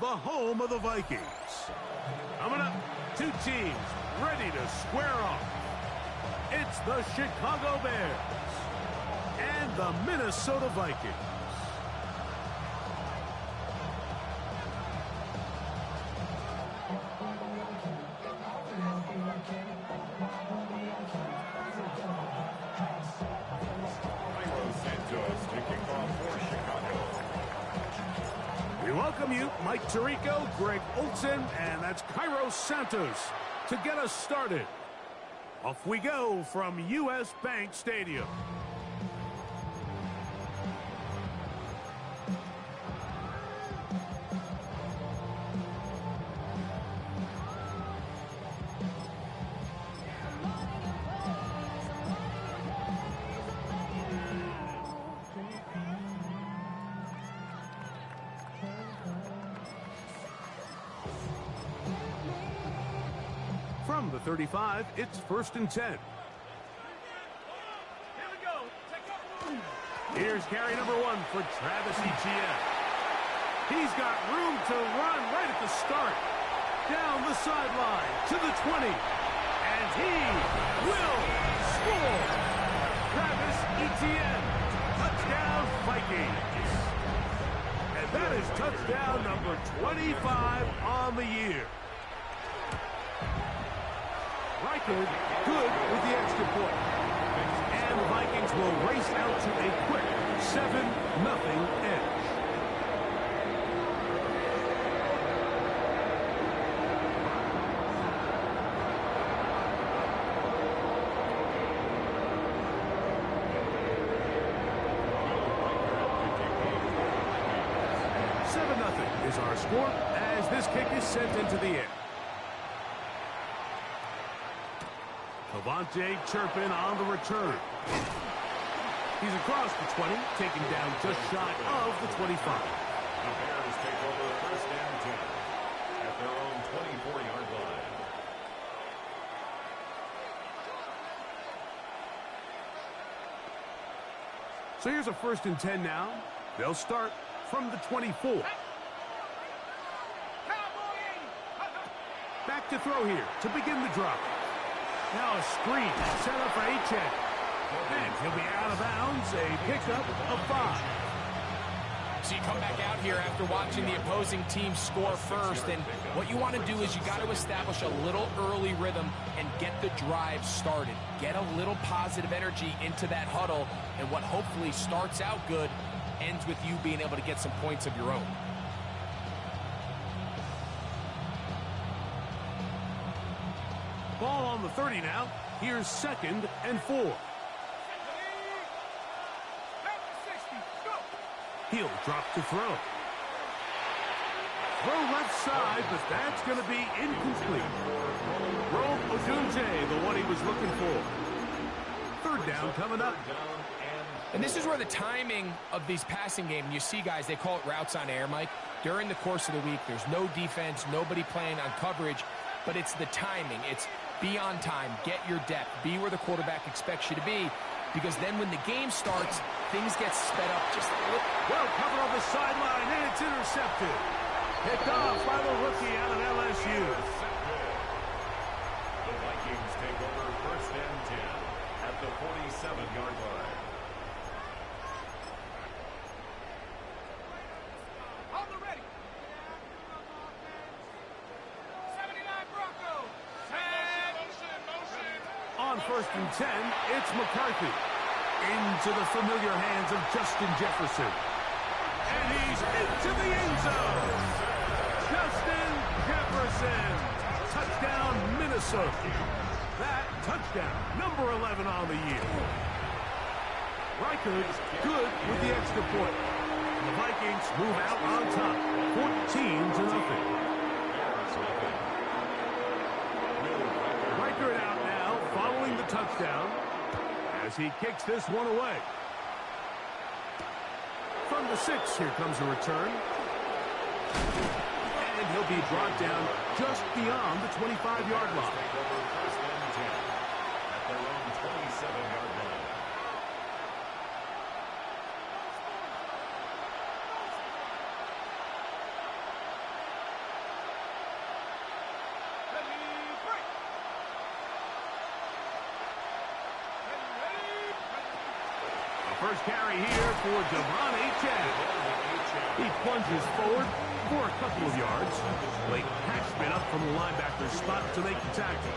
the home of the Vikings. Coming up, two teams ready to square off. It's the Chicago Bears and the Minnesota Vikings. We welcome you, Mike Tirico, Greg Olsen, and that's Cairo Santos to get us started. Off we go from U.S. Bank Stadium. From the 35, it's 1st and 10. Here we go. Here's carry number 1 for Travis Etienne. He's got room to run right at the start. Down the sideline to the 20. And he will score. Travis Etienne. Touchdown Vikings. And that is touchdown number 25 on the year. Riker good with the extra point. And the Vikings will race out to a quick 7-0 edge. Is our score as this kick is sent into the air. Devontae Turpin on the return. He's across the 20, taken down just shy of the 25. The Bears take over 1st and 10 at their own 24-yard line. So here's a 1st and 10 now. They'll start from the 24. Back to throw here to begin the drop. Now a screen set up for Achane. And he'll be out of bounds, a pickup of 5. So you come back out here after watching the opposing team score first, and what you want to do is you got to establish a little early rhythm and get the drive started. Get a little positive energy into that huddle, and what hopefully starts out good ends with you being able to get some points of your own. Ball on the 30 now. Here's 2nd and 4. He'll drop to throw. Throw left side, but that's going to be incomplete. Rome Odunze, the one he was looking for. 3rd down coming up. And this is where the timing of these passing game, you see guys, they call it routes on air, Mike. During the course of the week, there's no defense, nobody playing on coverage, but it's the timing. It's be on time, get your depth, be where the quarterback expects you to be, because then when the game starts, things get sped up just a little. Well covered on the sideline, and it's intercepted. Picked off by the rookie out of LSU. The Vikings take over 1st and 10 at the 47-yard line. On 1st and 10, it's McCarthy. Into the familiar hands of Justin Jefferson. And he's into the end zone. Justin Jefferson. Touchdown, Minnesota. That touchdown, number 11 on the year. Reichard good with the extra point. The Vikings move out on top, 14-0. Reichard out now, following the touchdown, as he kicks this one away. From the 6, here comes a return. And he'll be brought down just beyond the 25-yard line. First and 10 at their own 27-yard line. carry here for Devon Achane. He plunges forward for a couple of yards. Late catchment up from the linebacker's spot to make the tackle.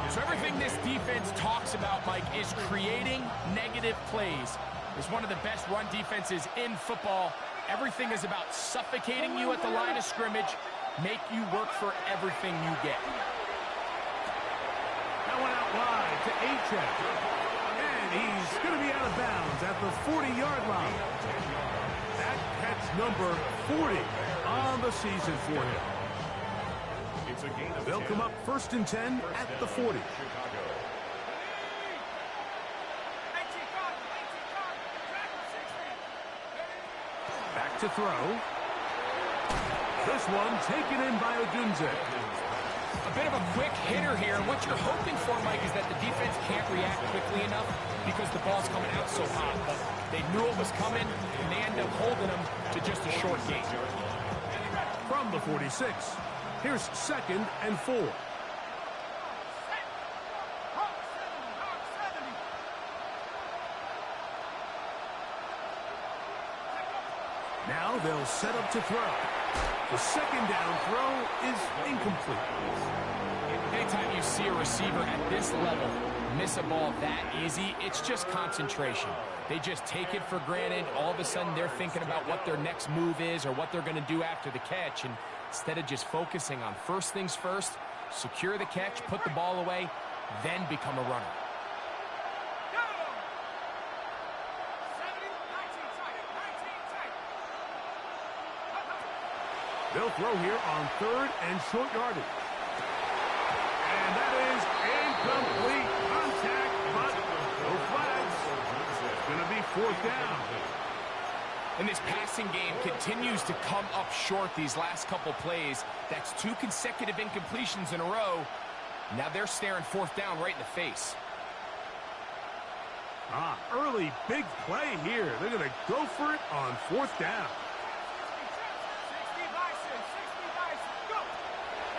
So everything this defense talks about, Mike, is creating negative plays. It's one of the best run defenses in football. Everything is about suffocating you at the line of scrimmage, make you work for everything you get. That one out wide to Achane. And he's going to be out of bounds at the 40-yard line. That catch number 40 on the season for him. They'll come up 1st and 10 at the 40. Back to throw. This one taken in by Odunze. A bit of a quick hitter here. What you're hoping for, Mike, is that the defense can't react quickly enough because the ball's coming out so hot. But they knew it was coming, and they end up holding them to just a short gain. From the 46, here's 2nd and 4. Now they'll set up to throw. The 2nd down throw is incomplete. Anytime you see a receiver at this level miss a ball that easy, it's just concentration. They just take it for granted. All of a sudden, they're thinking about what their next move is or what they're going to do after the catch. And instead of just focusing on first things first, secure the catch, put the ball away, then become a runner. They'll throw here on 3rd and short yardage. And that is incomplete contact, but no flags. It's going to be 4th down. And this passing game continues to come up short these last couple plays. That's 2 consecutive incompletions in a row. Now they're staring 4th down right in the face. Early big play here. They're going to go for it on 4th down.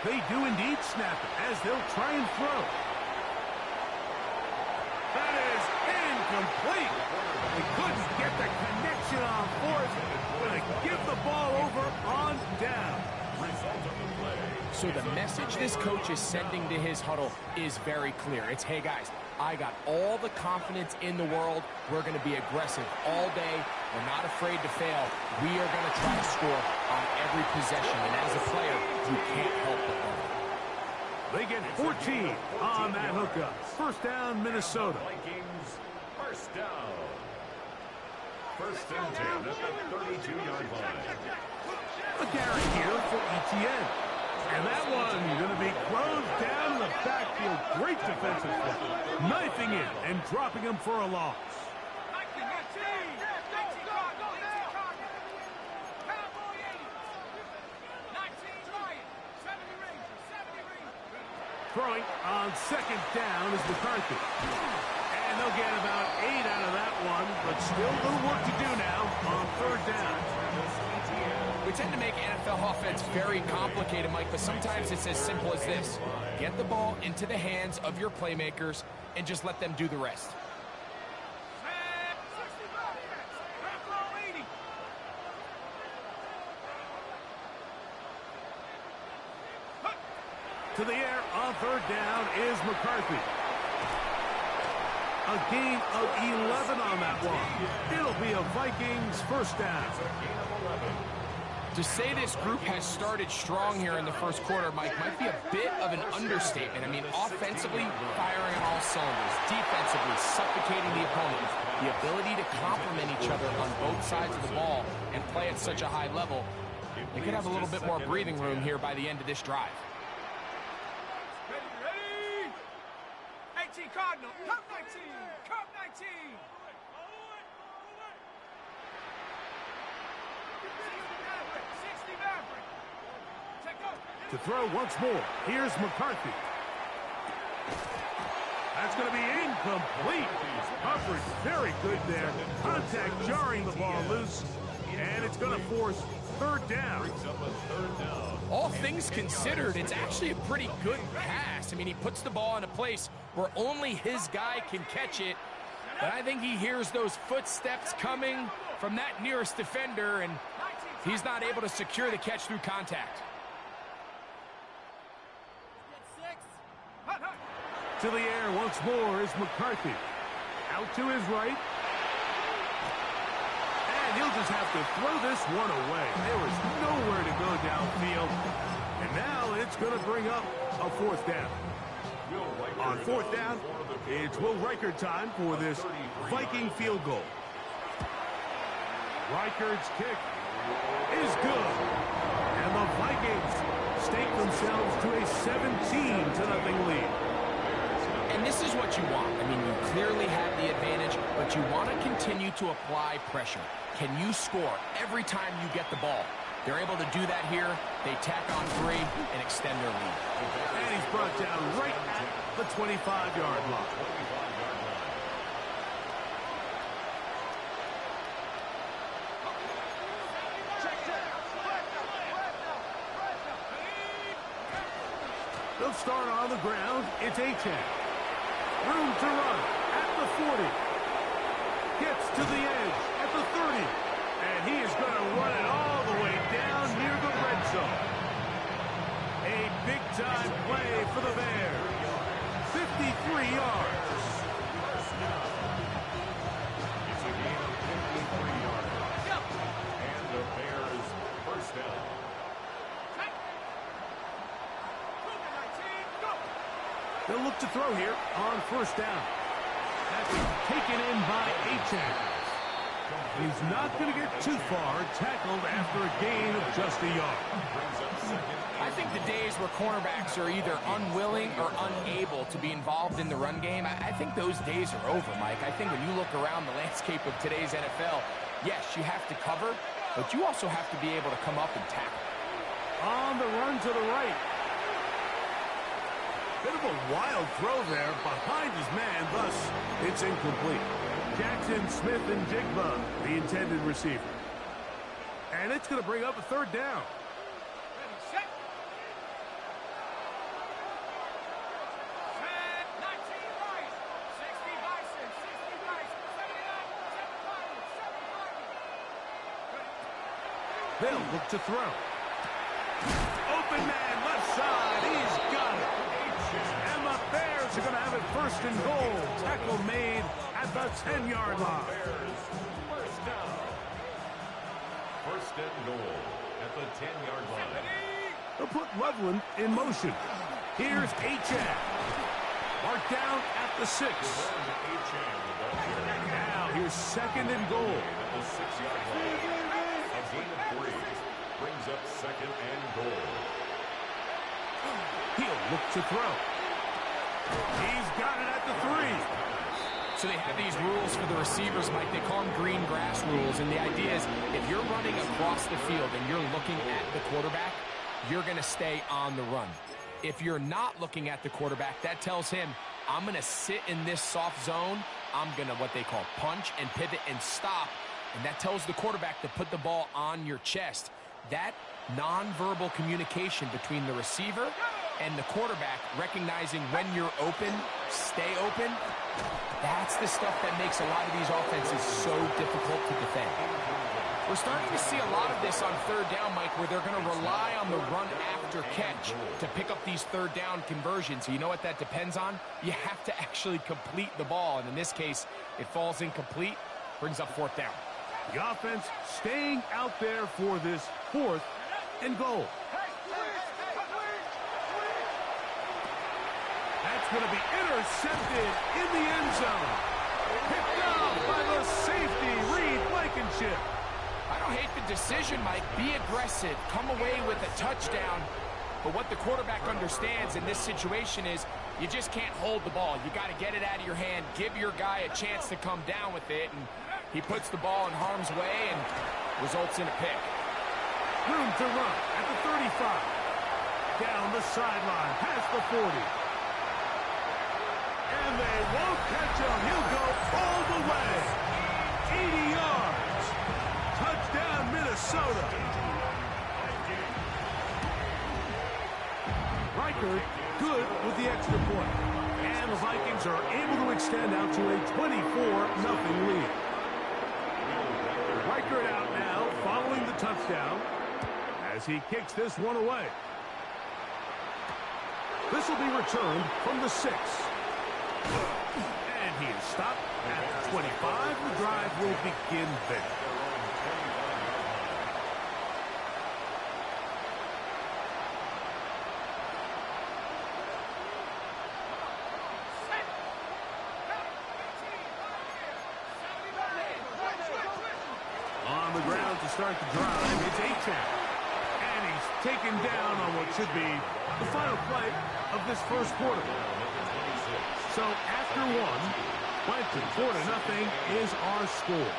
They do indeed snap it as they'll try and throw. That is incomplete. They couldn't get the connection on 4th. Going to give the ball over on down. So the message this coach is sending to his huddle is very clear. It's, hey guys, I got all the confidence in the world. We're going to be aggressive all day. We're not afraid to fail. We are going to try to score on every possession. And as a player, you can't help but win. They get 14 on that hookup. 1st down, Minnesota. Vikings, 1st down. 1st and 10 at the 32-yard line. A carry here for Etienne. And that one going to be closed down in the backfield. Great defensive play. Knifing in and dropping him for a loss. Throwing on 2nd down is McCarthy. And they'll get about 8 out of that one, but still a little work to do now on 3rd down. We tend to make NFL offense very complicated, Mike, but sometimes it's as simple as this. Get the ball into the hands of your playmakers and just let them do the rest. To the air on 3rd down is McCarthy. A gain of 11 on that one. It'll be a Vikings 1st down. To say this group has started strong here in the 1st quarter, Mike, might be a bit of an understatement. I mean, offensively, firing on all cylinders. Defensively, suffocating the opponent. The ability to complement each other on both sides of the ball and play at such a high level. They could have a little bit more breathing room here by the end of this drive. Ready? 18 Cardinal, Cup 19, Cup 19. To throw once more, here's McCarthy. That's going to be incomplete. Coverage very good there. Contact jarring the ball loose, and it's going to force 3rd down. All things considered, it's actually a pretty good pass. I mean, he puts the ball in a place where only his guy can catch it. But I think he hears those footsteps coming from that nearest defender, and he's not able to secure the catch through contact. To the air once more is McCarthy. Out to his right. And he'll just have to throw this one away. There was nowhere to go downfield. And now it's going to bring up a fourth down. On fourth down, it's Will Reichard time for this Viking field goal. Reichard's kick is good. And the Vikings stake themselves to a 17-0 lead. And this is what you want. I mean, you clearly have the advantage, but you want to continue to apply pressure. Can you score every time you get the ball? They're able to do that here. They tack on 3 and extend their lead. And he's brought down right at the 25-yard line. They'll start on the ground. It's Achane. Room to run at the 40. Gets to the edge at the 30. And he is going to run it all the way down near the red zone. A big-time play for the Bears. 53 yards. It's a gain of 53 yards. And the Bears first down. They'll look to throw here on first down. That's taken in by Achane. He's not going to get too far, tackled after a gain of just a yard. I think the days where cornerbacks are either unwilling or unable to be involved in the run game, I think those days are over, Mike. I think when you look around the landscape of today's NFL, yes, you have to cover, but you also have to be able to come up and tackle. On the run to the right. Bit of a wild throw there behind his man, thus it's incomplete. Jackson, Smith, and Jigba, the intended receiver. And it's going to bring up a third down. Ready, set. 19 right. 60 Bison. 60 Bison. 79. 75. They'll look to throw. Open man, left side. He's got it. And the Bears are going to have it first and goal. Tackle made at the 10-yard line. First down. First and goal at the 10-yard line. They'll put Loveland in motion. Here's Achane. Marked down at the 6. Now here's second and goal. At the 6-yard line. A gain of 3 brings up second and goal. He'll look to throw. He's got it at the 3. So they have these rules for the receivers, Mike. They call them green grass rules. And the idea is if you're running across the field and you're looking at the quarterback, you're going to stay on the run. If you're not looking at the quarterback, that tells him, I'm going to sit in this soft zone. I'm going to what they call punch and pivot and stop. And that tells the quarterback to put the ball on your chest. That nonverbal communication between the receiver and the quarterback, recognizing when you're open, stay open, that's the stuff that makes a lot of these offenses so difficult to defend. We're starting to see a lot of this on third down, Mike, where they're going to rely on the run after catch to pick up these third down conversions. You know what that depends on? You have to actually complete the ball, and in this case, it falls incomplete, brings up fourth down. The offense staying out there for this fourth and goal. That's going to be intercepted in the end zone. Picked up by the safety, Reed Blankenship. I don't hate the decision, Mike. Be aggressive. Come away with a touchdown. But what the quarterback understands in this situation is you just can't hold the ball. You got to get it out of your hand. Give your guy a chance to come down with it. And he puts the ball in harm's way and results in a pick. Room to run at the 35. Down the sideline, past the 40. And they won't catch him. He'll go all the way. 80 yards. Touchdown, Minnesota. Reichard good with the extra point. And And the Vikings are able to extend out to a 24-0 lead. Reichert out now following the touchdown as he kicks this one away. This will be returned from the 6. And he is stopped at 25. The drive will begin there. On the ground to start the drive, it's Achane. And he's taken down on what should be the final play of this first quarter. So after one, Clemson 4-0 is our score.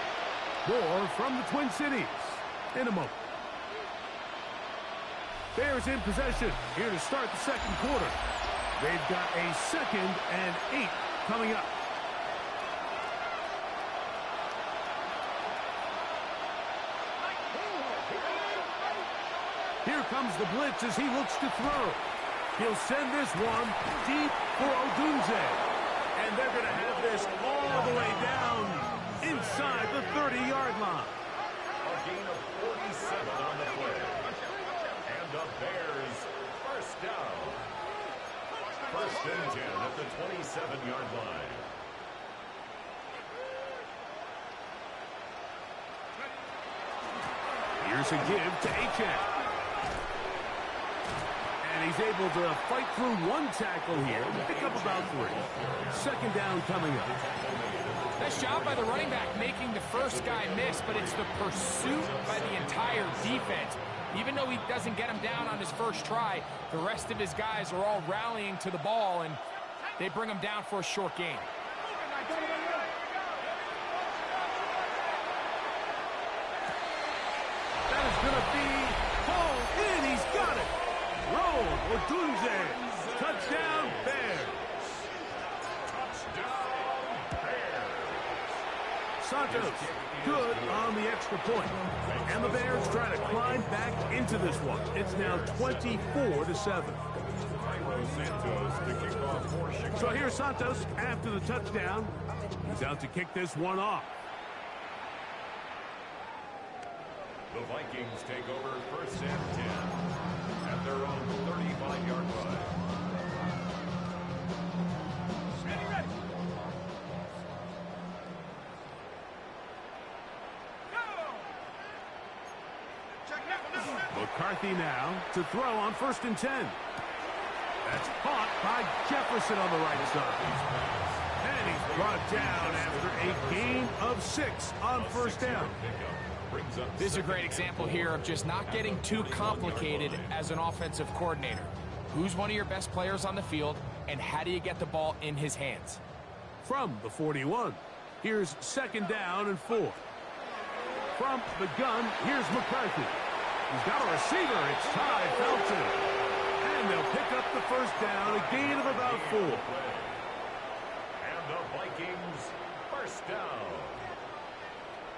More from the Twin Cities in a moment. Bears in possession here to start the second quarter. They've got a 2nd and 8 coming up. Here comes the blitz as he looks to throw. He'll send this one deep for Odunze. And they're going to have this all the way down inside the 30-yard line. A gain of 47 on the play. And the Bears first down. 1st and 10 at the 27-yard line. Here's a give to Achane. And he's able to fight through one tackle here, pick up about 3. 2nd down coming up. Nice job by the running back making the first guy miss, but it's the pursuit by the entire defense. Even though he doesn't get him down on his first try, the rest of his guys are all rallying to the ball, and they bring him down for a short gain. That is going to be hauled in. He's got it. Roll, Odunze. Touchdown, Bears. Touchdown, Bears. Santos, good on the extra point. And the Bears try to climb back into this one. It's now 24-7. So here's Santos after the touchdown. He's out to kick this one off. The Vikings take over 1st and 10 at their own 35-yard line. Ready. Go. McCarthy now to throw on 1st and 10. That's caught by Jefferson on the right side. And he's brought down after a gain of 6 on 1st down. This is a great example here of just not getting too complicated as an offensive coordinator. Who's one of your best players on the field, and how do you get the ball in his hands? From the 41, here's 2nd down and 4. From the gun, here's McCarthy. He's got a receiver. It's Ty Felton. And they'll pick up the 1st down, a gain of about 4. And the Vikings first down.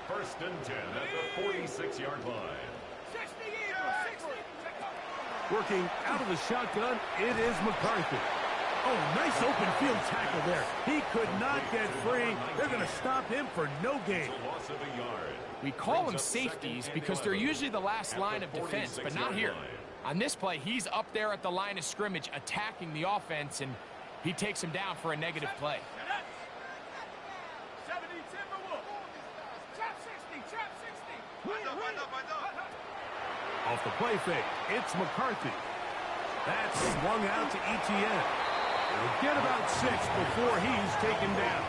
1st and 10 at the 46-yard line. 60 Eagles, 60. Working out of the shotgun, it is McCarthy. Oh, nice open field tackle there. He could not get free. They're going to stop him for no gain. Loss of a yard. We call them safeties because they're usually the last line of defense, but not here. On this play, he's up there at the line of scrimmage attacking the offense, and he takes him down for a negative play. 70 Timberwolves. Trap 60, trap 60. Off the play fake, it's McCarthy. That's swung out to Etienne. He'll get about 6 before he's taken down.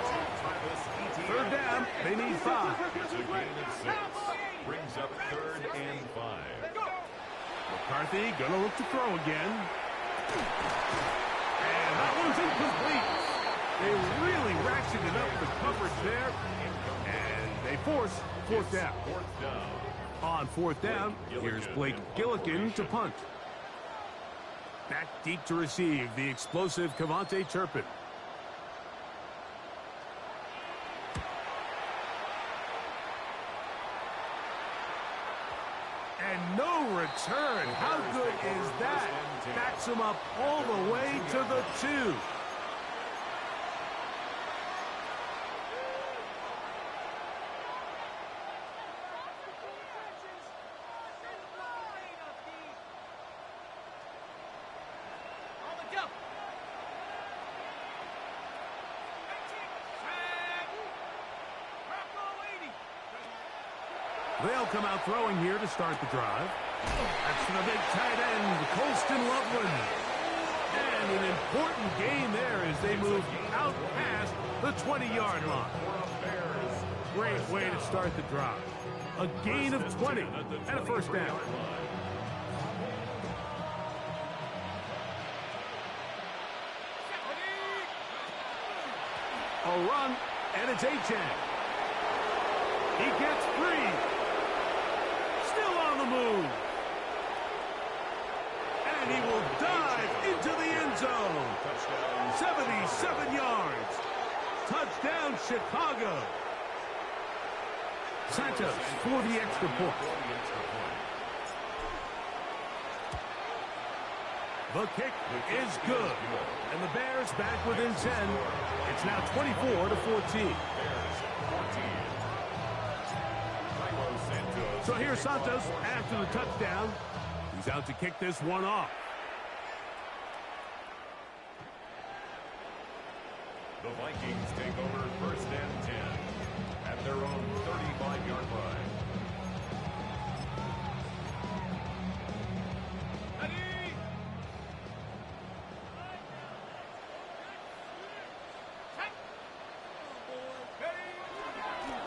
3rd down, they need 5. It's a gain of 6. Brings up 3rd and 5. McCarthy gonna look to throw again. And that one's incomplete. They really ratcheted up the coverage there. And they force 4th down. 4th down. On 4th down, here's Blake Gillikin to punt. Back deep to receive the explosive Cavante Turpin. And no return. How good is that? Backs him up all the way to the 2. They'll come out throwing here to start the drive. That's to the big tight end, Colston Loveland. And an important gain there as they move out past the 20-yard line. Great way to start the drive. A gain of 20 and a first down. A run, and it's Achane. He gets free. Still on the move. And he will dive into the end zone. 77 yards. Touchdown, Chicago. Santos for the extra point. The kick is good. And the Bears back within 10. It's now 24-14. So here's Santos after the touchdown. He's out to kick this one off. The Vikings take over 1st and 10 at their own 35-yard line.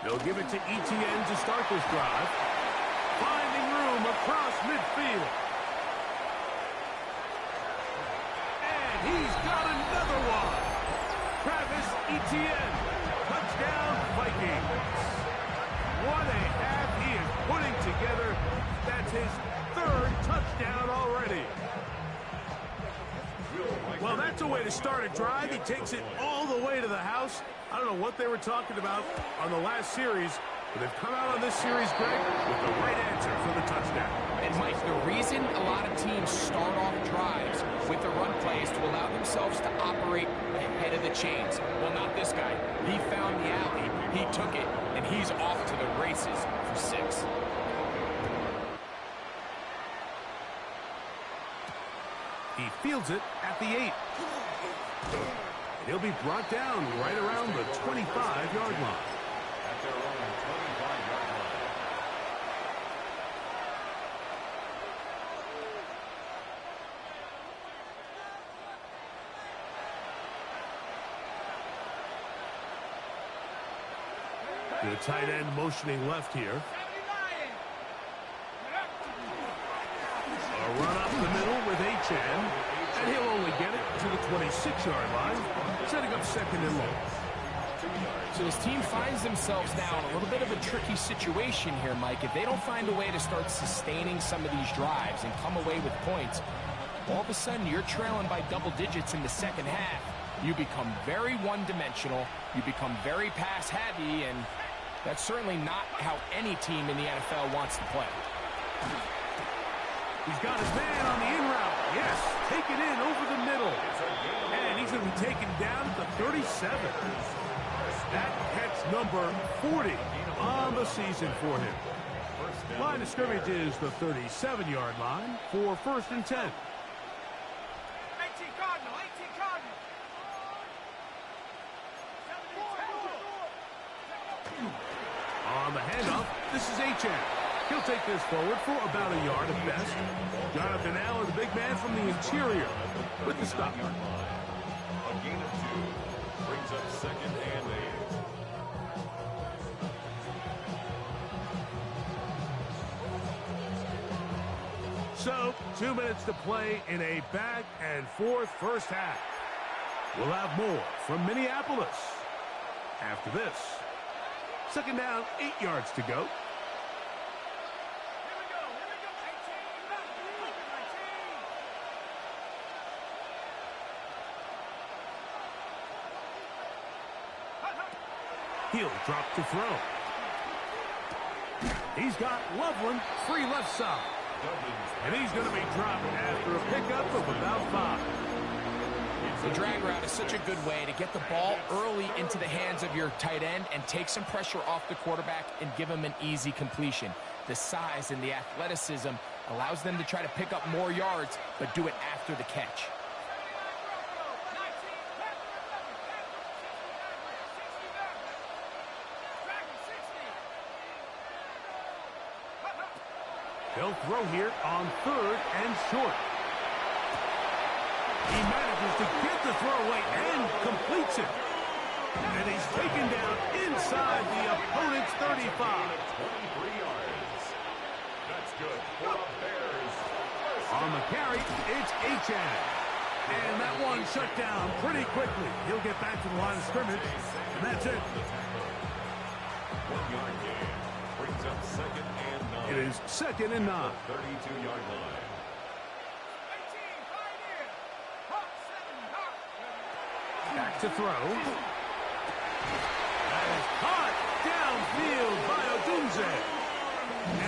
They'll give it to Etienne to start this drive. Finding room across midfield. And he's got another one. Travis Etienne. Touchdown, Vikings. What a half he is putting together. That's his 3rd touchdown already. Well, that's a way to start a drive. He takes it all the way to the house. I don't know what they were talking about on the last series, but they've come out on this series, Greg, with the right answer for the touchdown. And, Mike, the reason a lot of teams start off drives with the run plays to allow themselves to operate ahead of the chains. Well, not this guy. He found the alley, he took it, and he's off to the races for 6. He fields it at the 8. He'll be brought down right around the 25-yard line. At their own 25-yard line. The tight end motioning left here. A run up the middle with Achane. And he'll only get it to the 26-yard line, setting up 2nd and long. So this team finds themselves now in a little bit of a tricky situation here, Mike. If they don't find a way to start sustaining some of these drives and come away with points, all of a sudden you're trailing by double digits in the second half. You become very one-dimensional. You become very pass-heavy, and that's certainly not how any team in the NFL wants to play. He's got his man on the in route. Yes, take it in over the middle. And he's going to be taken down at the 37. That catch number 40 on the season for him. Line of scrimmage is the 37-yard line for 1st and 10. 18 Cardinal, 18 Cardinal. On the handoff, this is Achane. He'll take this forward for about a yard at best. Jonathan Allen, the big man from the interior, with the stop. A gain of 2 brings up 2nd and 8. So, 2 minutes to play in a back-and-forth first half. We'll have more from Minneapolis after this. 2nd down, 8 yards to go. He'll drop to throw. He's got Loveland free left side. And he's going to be dropped after a pickup of about 5. The drag route is such a good way to get the ball early into the hands of your tight end and take some pressure off the quarterback and give him an easy completion. The size and the athleticism allows them to try to pick up more yards, but do it after the catch. They'll throw here on 3rd and short. He manages to get the throw away and completes it. And he's taken down inside the opponent's 35. 23 yards. That's good for the Bears. On the carry, it's Achane. And that one shut down pretty quickly. He'll get back to the line of scrimmage, and that's it. 1 yard gain. Brings up 2nd and 9. It is 2nd and 9. 32-yard line. 18, Pioneer. Hawk 7, Hawk. Back to throw. That is caught downfield by Odunze.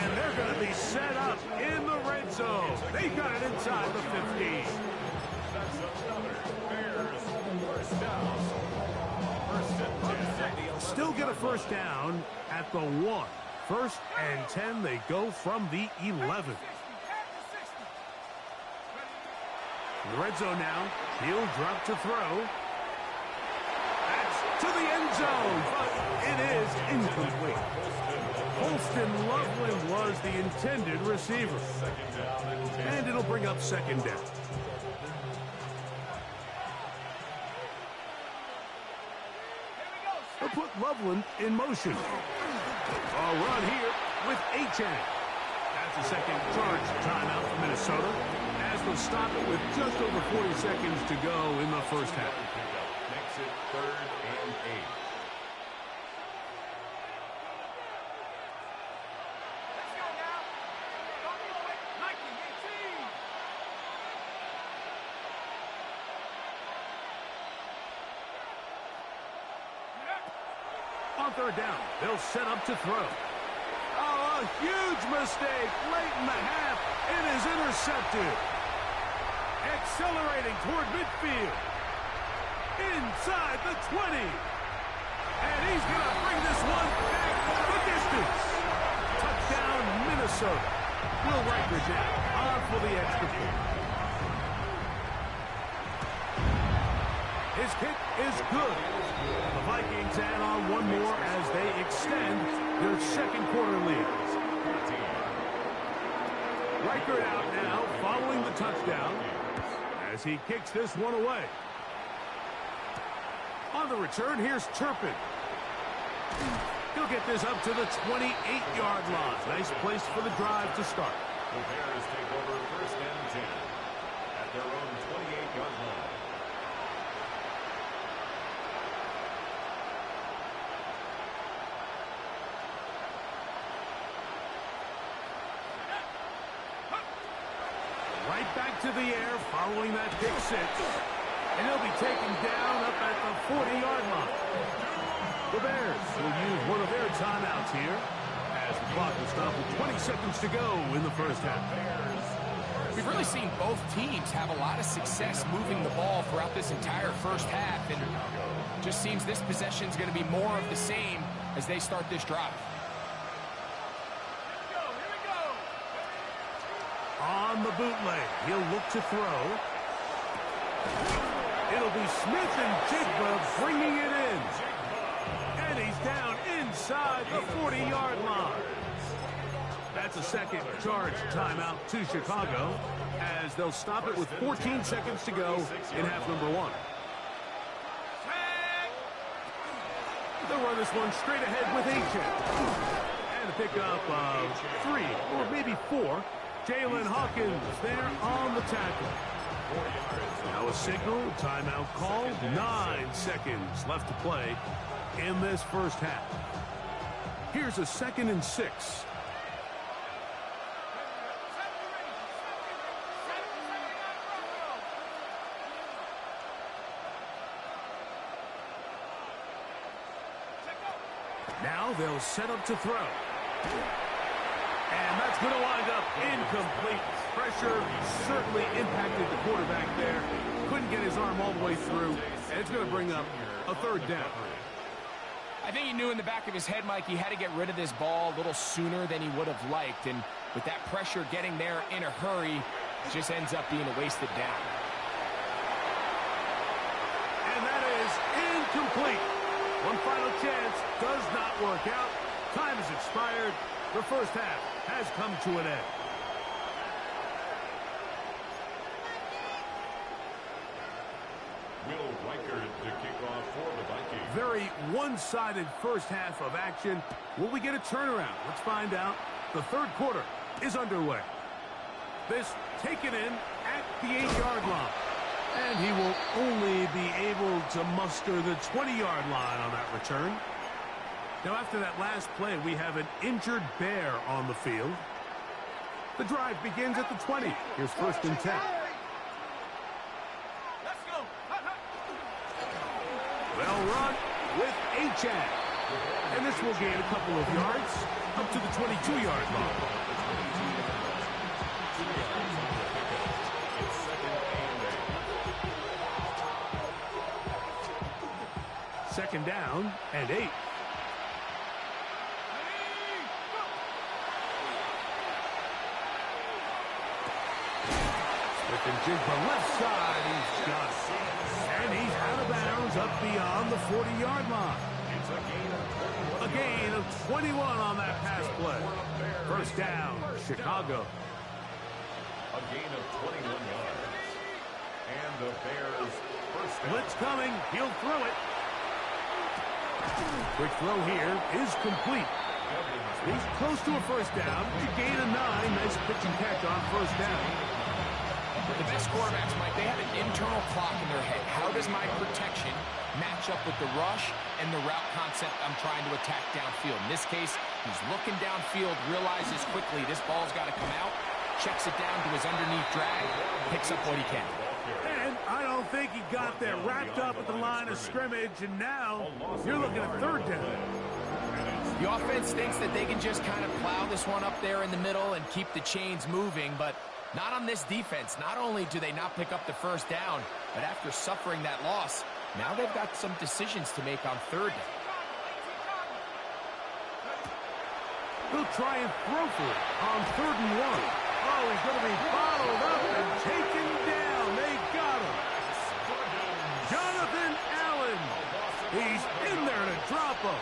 And they're going to be set up in the red zone. They got it inside the 15. That's another Bears first down. 1st and 10. Still get a first down at the 1. 1st and 10. They go from the 11. At the 60. In the red zone now. He'll drop to throw. That's to the end zone, but it is incomplete. Holston Loveland was the intended receiver. And it'll bring up 2nd down. They'll put Loveland in motion. A run here with Achane. That's a second charge timeout for Minnesota, as they'll stop it with just over 40 seconds to go in the first half. Makes it 3rd and 8. Let's go now. Don't go away. Nike 18. On 3rd down, they'll set up to throw. Oh, a huge mistake late in the half. It is intercepted. Accelerating toward midfield. Inside the 20. And he's going to bring this one back the distance. Touchdown, Minnesota. Will Riker down on for the extra point. His kick is good. The Vikings add on one more as they extend their 2nd quarter lead. Riker out now following the touchdown as he kicks this one away. On the return, here's Turpin. He'll get this up to the 28-yard line. Nice place for the drive to start. The Bears take over 1st and 10 at their own 28-yard line. Right back to the air following that pick 6. And he'll be taken down up at the 40-yard line. The Bears will use one of their timeouts here as the clock will stop with 20 seconds to go in the first half. We've really seen both teams have a lot of success moving the ball throughout this entire first half, and just seems this possession is going to be more of the same as they start this drive. Let's go. Here we go. On the bootleg, he'll look to throw. It'll be Smith and Jigba bringing it in. And he's down inside the 40-yard line. That's a second charge timeout to Chicago as they'll stop it with 14 seconds to go in half number 1. They'll run this one straight ahead with Achane. And a pickup of 3 or maybe 4. Jalen Hawkins there on the tackle. Now a signal, timeout call. 9 seconds left to play in this first half. Here's a 2nd and 6. Now they'll set up to throw. And that's going to wind up incomplete. Pressure certainly impacted the quarterback there. Couldn't get his arm all the way through. And it's going to bring up a 3rd down. I think he knew in the back of his head, Mike, he had to get rid of this ball a little sooner than he would have liked. And with that pressure getting there in a hurry, it just ends up being a wasted down. And that is incomplete. One final chance does not work out. Time has expired. The first half has come to an end. Reichert to kick off for the Vikings. Very one-sided first half of action. Will we get a turnaround? Let's find out. The third quarter is underway. This taken in at the 8-yard line. And he will only be able to muster the 20-yard line on that return. Now, after that last play, we have an injured Bear on the field. The drive begins at the 20. Here's 1st and 10. Let's go. They'll run with Achane. And this will gain a couple of yards up to the 22-yard line. Second down and 8. Smith and Jigba left side. He's got it. And he's out of bounds up beyond the 40-yard line. It's a gain of 21 on that pass play. First down, Chicago. A gain of 21 yards. And the Bears first down. Blitz coming. He'll throw it. Quick throw here is complete. He's close to a first down. To gain a 9. Nice pitch and catch on first down. The best quarterbacks, Mike, they have an internal clock in their head. How does my protection match up with the rush and the route concept I'm trying to attack downfield? In this case, he's looking downfield, realizes quickly this ball's got to come out, checks it down to his underneath drag, picks up what he can. And I don't think he got there. Wrapped up at the line of scrimmage, and now you're looking at third down. The offense thinks that they can just kind of plow this one up there in the middle and keep the chains moving, but not on this defense. Not only do they not pick up the first down, but after suffering that loss, now they've got some decisions to make on third down. He'll try and throw for it on 3rd and 1. Oh, he's going to be bottled up and taken down. They got him. Jonathan Allen. He's in there to drop him.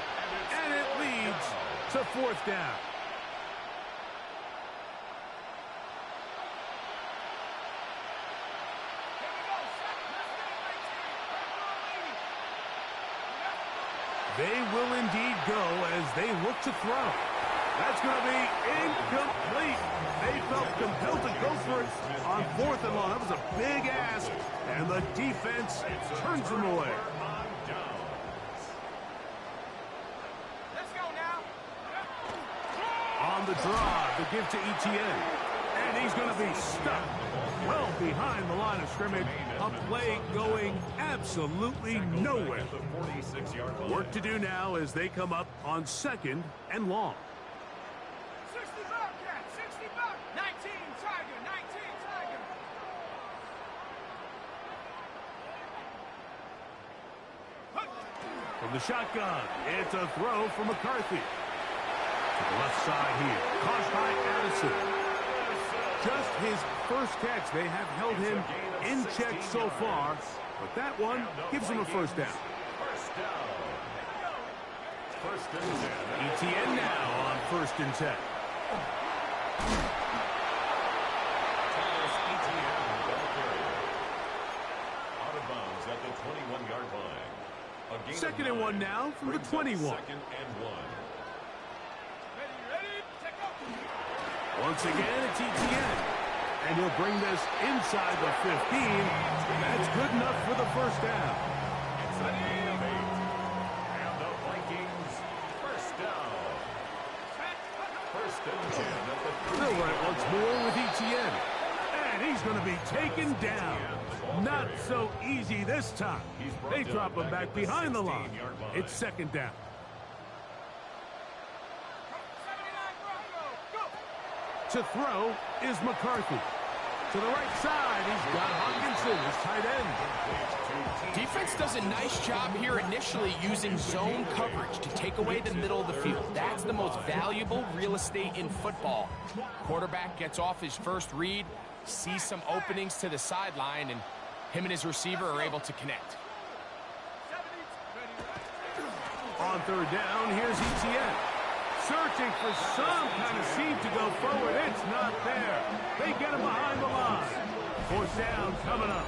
And it leads to 4th down. They will indeed go as they look to throw. That's going to be incomplete. They felt compelled to go for it on 4th and long. That was a big ask, and the defense turns them away. Let's go now. On the drive, the give to Etienne. And he's going to be stuck well behind the line of scrimmage. A play going absolutely nowhere. Work to do now as they come up on 2nd and long. 60 Bobcat, 60 Bobcat. 19 Tiger, 19 Tiger. From the shotgun, it's a throw for McCarthy. To the left side here, caught by Addison. Just his first catch. They have held him in check so far, but that one gives him a first down. Etienne now on 1st and 10. Out of bounds at the 21-yard line. 2nd and 1 now from the 21. 2nd and 1. Ready, take off. Once again, it's Etienne. And he'll bring this inside the 15. That's good enough for the first down. And the Vikings first down. First and 10 at the 30. They'll run it once more with Etienne. And he's going to be taken down. Not so easy this time. They drop him back behind the line. It's 2nd down. 79 Bronco, go. To throw is McCarthy. To the right side, he's got Hawkinson, his tight end. Defense does a nice job here initially using zone coverage to take away the middle of the field. That's the most valuable real estate in football. Quarterback gets off his first read, sees some openings to the sideline, and him and his receiver are able to connect. On 3rd down, here's Etienne. Searching for some kind of seam to go forward. It's not there. They get him behind the line. 4th down coming up.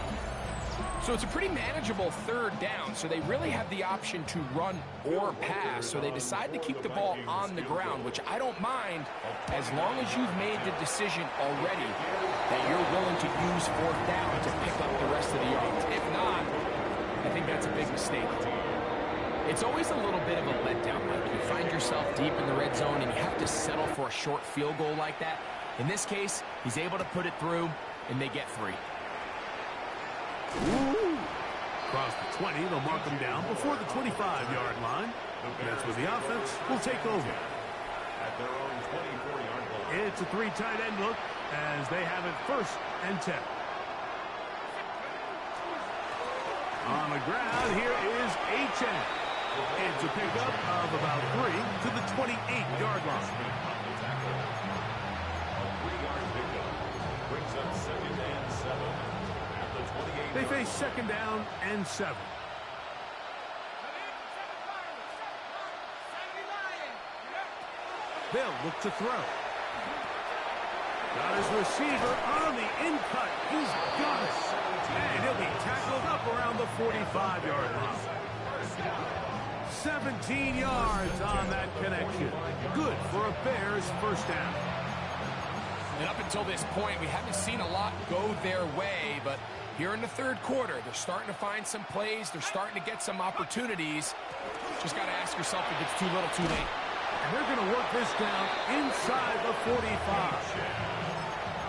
So it's a pretty manageable third down, so they really have the option to run or pass. So they decide to keep the ball on the ground, which I don't mind as long as you've made the decision already that you're willing to use fourth down to pick up the rest of the yards. If not, I think that's a big mistake. It's always a little bit of a letdown. Like you find yourself deep in the red zone and you have to settle for a short field goal like that. In this case, he's able to put it through, and they get 3. Ooh. Across the 20, they'll mark them down before the 25-yard line. That's where the offense will take over. At their own 24-yard line. It's a 3 tight end look as they have it 1st and 10. On the ground, here is Achane. It's a pickup of about 3 to the 28-yard line. A 3-yard pickup brings up 2nd and 7 at the 28. They face 2nd down and 7. They'll look to throw. Got his receiver on the in-cut. He's got it. And he'll be tackled up around the 45-yard line. 17 yards on that connection. Good for a Bears 1st down. And up until this point, we haven't seen a lot go their way, but here in the 3rd quarter, they're starting to find some plays. They're starting to get some opportunities. Just got to ask yourself if it's too little, too late. And they're going to work this down inside the 45.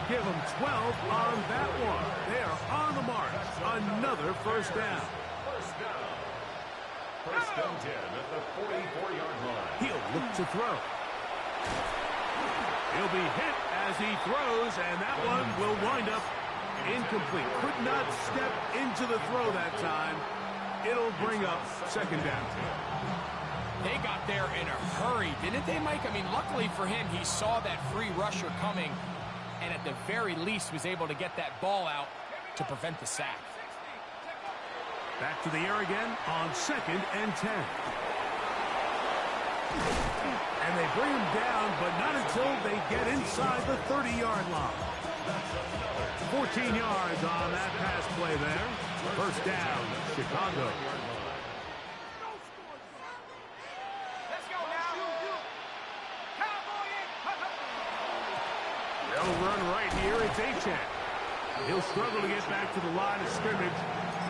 Give them 12 on that one. They are on the mark. Another 1st down. 1st and 10 at the 44-yard line. He'll look to throw. He'll be hit as he throws, and that one will wind up incomplete. Could not step into the throw that time. It'll bring up 2nd down. They got there in a hurry, didn't they, Mike? I mean, luckily for him, he saw that free rusher coming, and at the very least was able to get that ball out to prevent the sack. Back to the air again on 2nd and 10. And they bring him down, but not until they get inside the 30-yard line. 14 yards on that pass play there. 1st down, Chicago. They'll run right here. It's Achane. He'll struggle to get back to the line of scrimmage.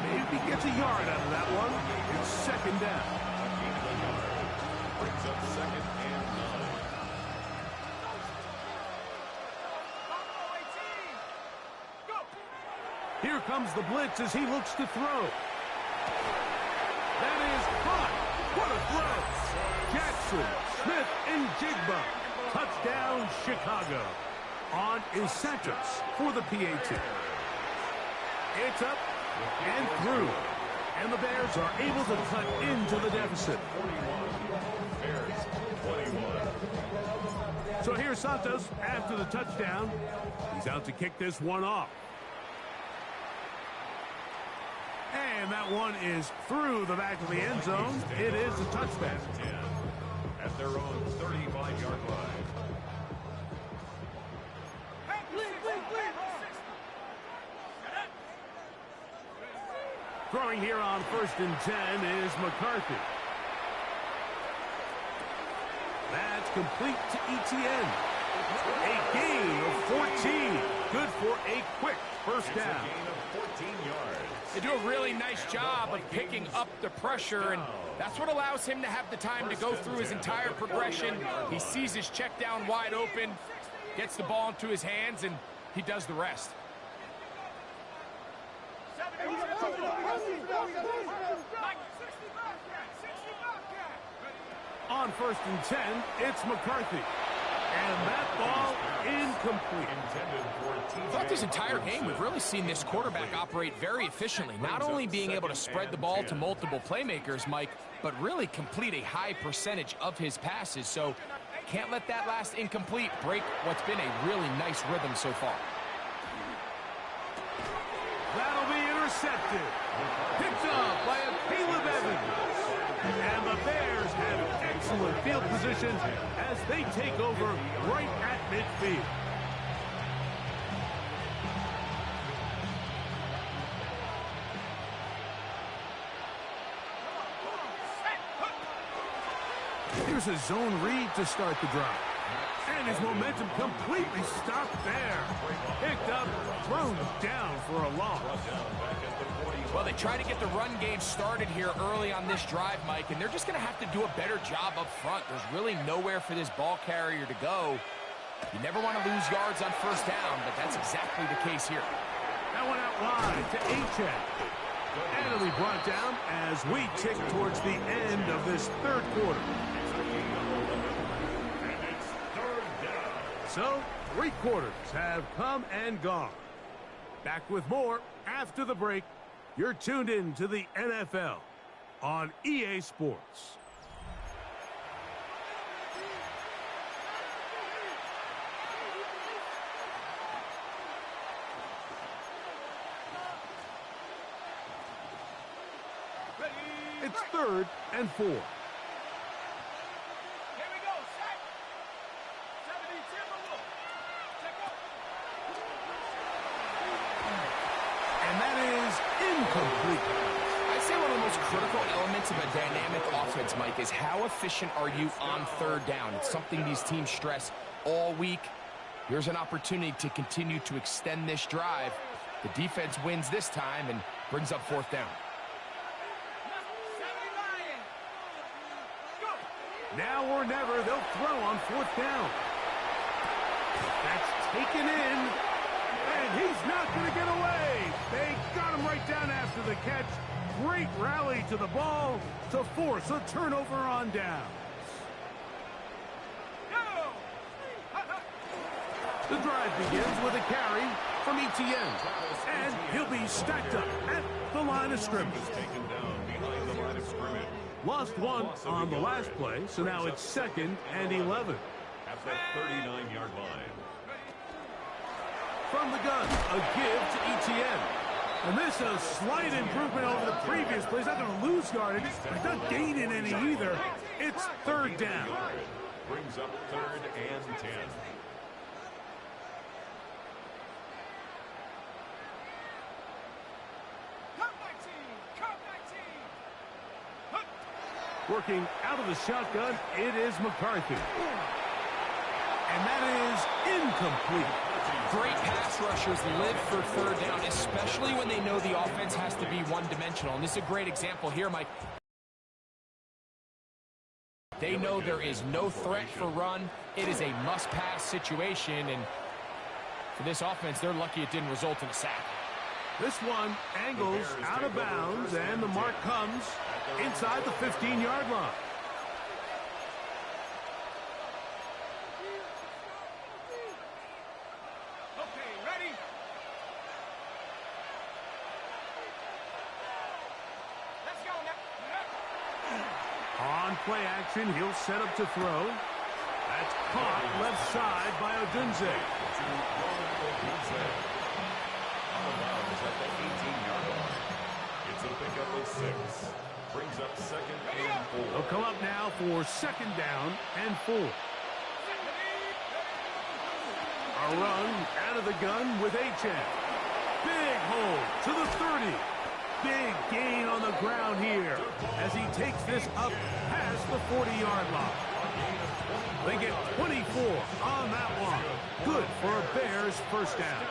Maybe gets a yard out of that one. It's 2nd down. Brings up 2nd and 9. Here comes the blitz as he looks to throw. That is caught. What a throw. Jackson, Smith, and Jigba. Touchdown, Chicago. On is Santos for the PAT. It's up and through. And the Bears are able to cut into the deficit. 41. Bears 21. So here's Santos after the touchdown. He's out to kick this one off. And that one is through the back of the end zone. It is a touchback. 10 at their own 35-yard line. Throwing here on 1st and 10 is McCarthy. That's complete to Etienne. A gain of 14. Good for a quick 1st down. Gain of 14 yards. They do a really nice job of picking up the pressure, and that's what allows him to have the time to go through his entire progression. He sees his check down wide open, gets the ball into his hands, and he does the rest. On 1st and 10, it's McCarthy. And that ball incomplete. Throughout this entire game, we've really seen this quarterback operate very efficiently, not only being able to spread the ball to multiple playmakers, Mike, but really complete a high percentage of his passes. So can't let that last incomplete break what's been a really nice rhythm so far. That'll be intercepted. Picked off by Caleb Evans. And the Bears have excellent field position as they take over right at midfield. Here's a zone read to start the drive. And his momentum completely stopped there. Picked up, thrown down for a loss. Well, they try to get the run game started here early on this drive, Mike, and they're just going to have to do a better job up front. There's really nowhere for this ball carrier to go. You never want to lose yards on first down, but that's exactly the case here. That one out wide to Achane. And it'll be brought down as we tick towards the end of this third quarter. So, 3 quarters have come and gone. Back with more after the break. You're tuned in to the NFL on EA Sports. It's 3rd and 4. Here we go, set. 70 Timberwolves. Check up. And that is incomplete. I'd say one of the most critical elements of a dynamic offense, Mike, is how efficient are you on third down? It's something these teams stress all week. Here's an opportunity to continue to extend this drive. The defense wins this time and brings up 4th down. Now or never, they'll throw on 4th down. That's taken in, and he's not going to get away. They got him right down after the catch. Great rally to the ball to force a turnover on downs. The drive begins with a carry from Etienne, and he'll be stacked up at the line of scrimmage. Lost one on the last play, so now it's 2nd and 11. At the 39-yard line. From the gun, a give to Etienne. And this is a slight improvement over the previous play. He's not going to lose yardage. He's not gaining any either. It's 3rd down. Brings up 3rd and 10. Working out of the shotgun, it is McCarthy. And that is incomplete. Great pass rushers live for 3rd down, especially when they know the offense has to be one-dimensional. And this is a great example here, Mike. They know there is no threat for run. It is a must-pass situation, and for this offense, they're lucky it didn't result in a sack. This one angles out of bounds, and the mark comes inside the 15-yard line. Okay, ready? Let's go now. On play action, he'll set up to throw. That's caught left side by Odunze. At the 18-yard line. It's a pickup of 6. Brings up 2nd and 4. They'll come up now for 2nd down and 4. A run out of the gun with Achane. Big hole to the 30. Big gain on the ground here as he takes this up past the 40-yard line. They get 24 on that one. Good for a Bears 1st down.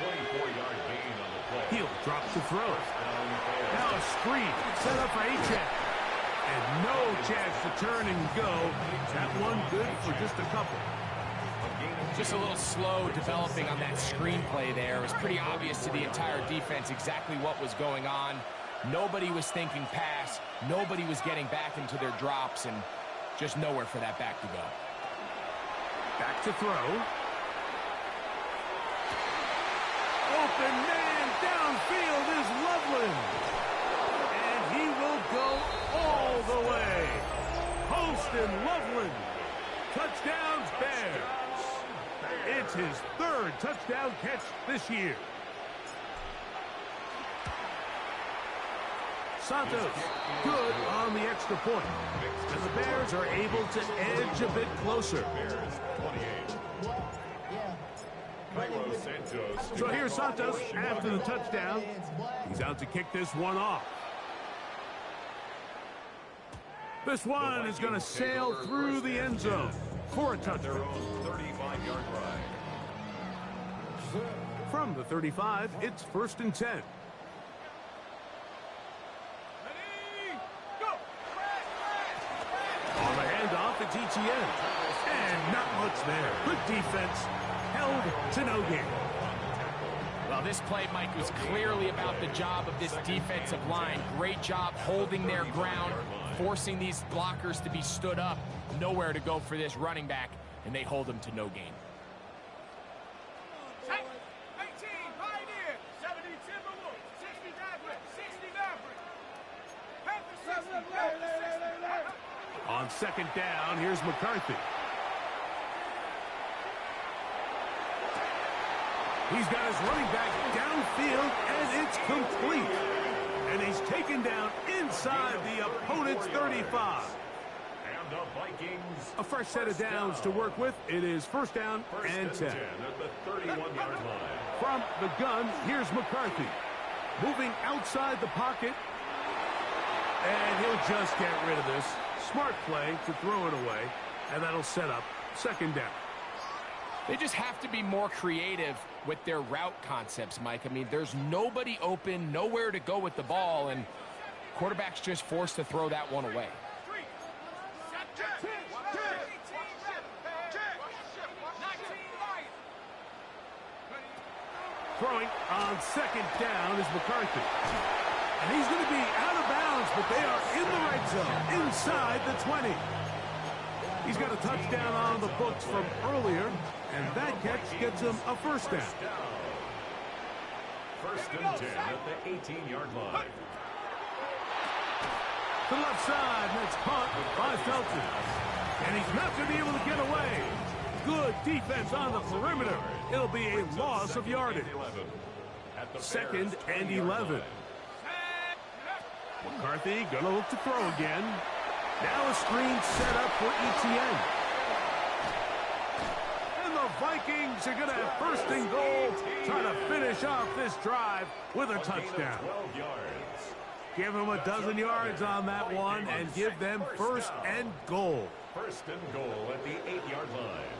24-yard gain on the play. He'll drop to throw. Now a screen set up for Achane. And no chance to turn and go. That one good for just a couple. Just a little slow developing on that screenplay there. It was pretty obvious to the entire defense exactly what was going on. Nobody was thinking pass. Nobody was getting back into their drops, and just nowhere for that back to go. Back to throw. Open man downfield is Loveland. And he will go all the way. Poston Loveland. Touchdowns Bears. It's his 3rd touchdown catch this year. Santos, good on the extra point. And the Bears are able to edge a bit closer. Bears 28. So here's Santos after the touchdown. He's out to kick this one off. This one is going to sail through the end zone for a touchdown. 35-yard line. From the 35, it's 1st and 10. Ready, go! On the handoff, it's ETN. And not much there. Good defense. Held to no gain. Well, this play, Mike, was clearly about the job of this defensive line. Great job holding their ground, forcing these blockers to be stood up. Nowhere to go for this running back, and they hold him to no gain. 18, Pioneer. 70, Timberwolves. 60, Maverick. 60, Maverick. Panther 60, Panther 60. On 2nd down, here's McCarthy. He's got his running back downfield, and it's complete. And he's taken down inside the opponent's 35. And the Vikings. A fresh set of downs to work with. It is 1st down and 10. At the 31-yard line. From the gun, here's McCarthy. Moving outside the pocket. And he'll just get rid of this. Smart play to throw it away. And that'll set up 2nd down. They just have to be more creative with their route concepts, Mike. I mean, there's nobody open, nowhere to go with the ball, and quarterback's just forced to throw that one away. Throwing on 2nd down is McCarthy. And he's going to be out of bounds, but they are in the red zone, inside the 20. He's got a touchdown on the books from earlier, and that catch gets him a 1st down. 1st and 10 at the 18-yard line. To the left side, and it's caught by Felton. And he's not going to be able to get away. Good defense on the perimeter. It'll be a loss of yardage. 2nd and 11. McCarthy going to look to throw again. Now a screen set up for ETN. And the Vikings are going to have 1st and goal, trying to finish off this drive with a touchdown. 12 yards. Give them a dozen yards on that one and give them 1st and goal. 1st and goal at the 8-yard line.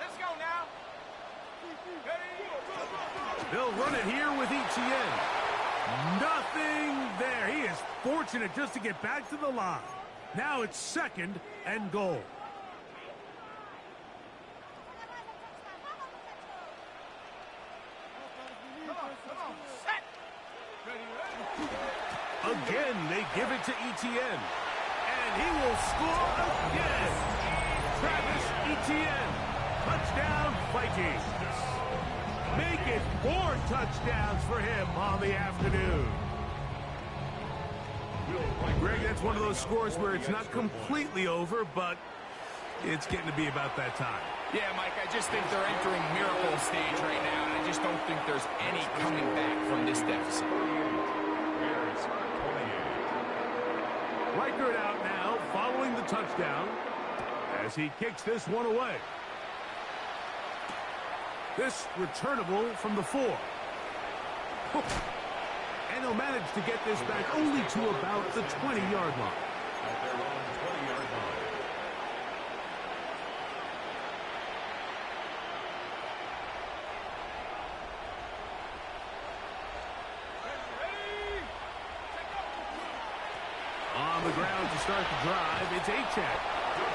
Let's go now. They'll run it here with ETN. Nothing there. He is fortunate just to get back to the line. Now it's 2nd and goal. Again, they give it to ETN. And he will score again. Travis Etienne. Touchdown, Vikings. Make it 4 touchdowns for him on the afternoon. Greg, that's one of those scores where it's not completely over, but it's getting to be about that time. Yeah, Mike, I just think they're entering miracle stage right now, and I just don't think there's any coming back from this deficit. Reichert out now, following the touchdown, as he kicks this one away. This returnable from the 4. And he'll manage to get this back only to about the 20-yard line. At their own 20-yard line. On the ground to start the drive, it's Achane.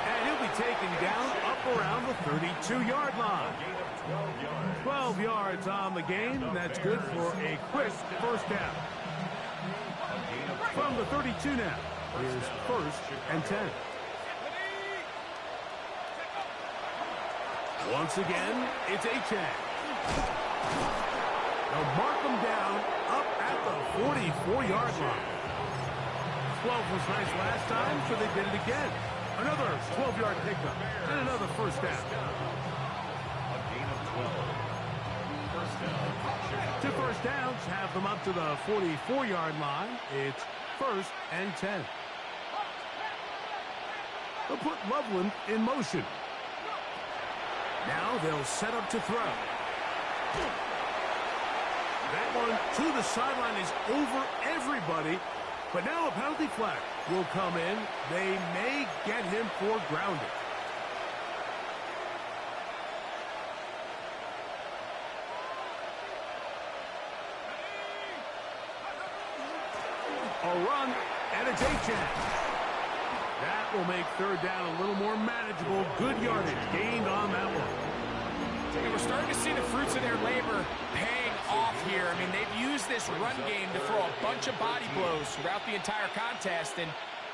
And he'll be taken down up around the 32-yard line. 12 yards on the game. That's good for a quick 1st down. From the 32 now, here's 1st and 10. Once again, it's Achane. They'll mark him down up at the 44-yard line. 12 was nice last time, so they did it again. Another 12-yard pickup and another 1st down. A gain of 12. 1st down. 2 first downs have them up to the 44-yard line. It's 1st and 10. They'll put Loveland in motion. Now they'll set up to throw. That one to the sideline is over everybody. But now a penalty flag will come in. They may get him for grounding. A run, and a day chance. That will make third down a little more manageable. Good yardage gained on that one. And we're starting to see the fruits of their labor paying off here. I mean, they've used this run game to throw a bunch of body blows throughout the entire contest. And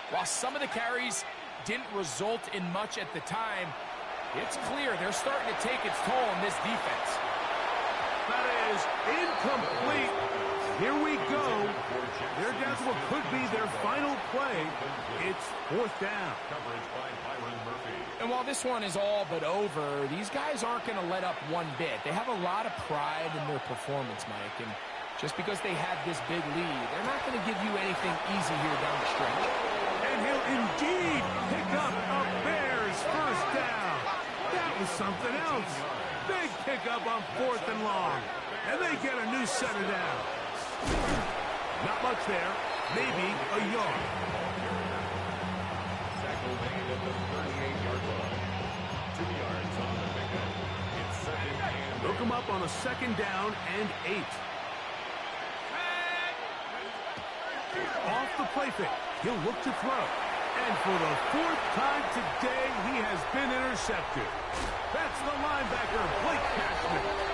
while some of the carries didn't result in much at the time, it's clear they're starting to take its toll on this defense. That is incomplete. Here we go. They're down to what could be their final play. It's fourth down. Coverage by Byron Murphy. And while this one is all but over, these guys aren't going to let up one bit. They have a lot of pride in their performance, Mike. And just because they have this big lead, they're not going to give you anything easy here down the stretch. And he'll indeed pick up a Bears first down. That was something else. Big pickup on fourth and long. And they get a new set of downs. Not much there. Maybe a yard. Tackle made at the 38-yard line. 2 yards on the pickup. It's second and Look him up on a second down and 8. Off the play fake. He'll look to throw. And for the fourth time today, he has been intercepted. That's the linebacker, Blake Cashman.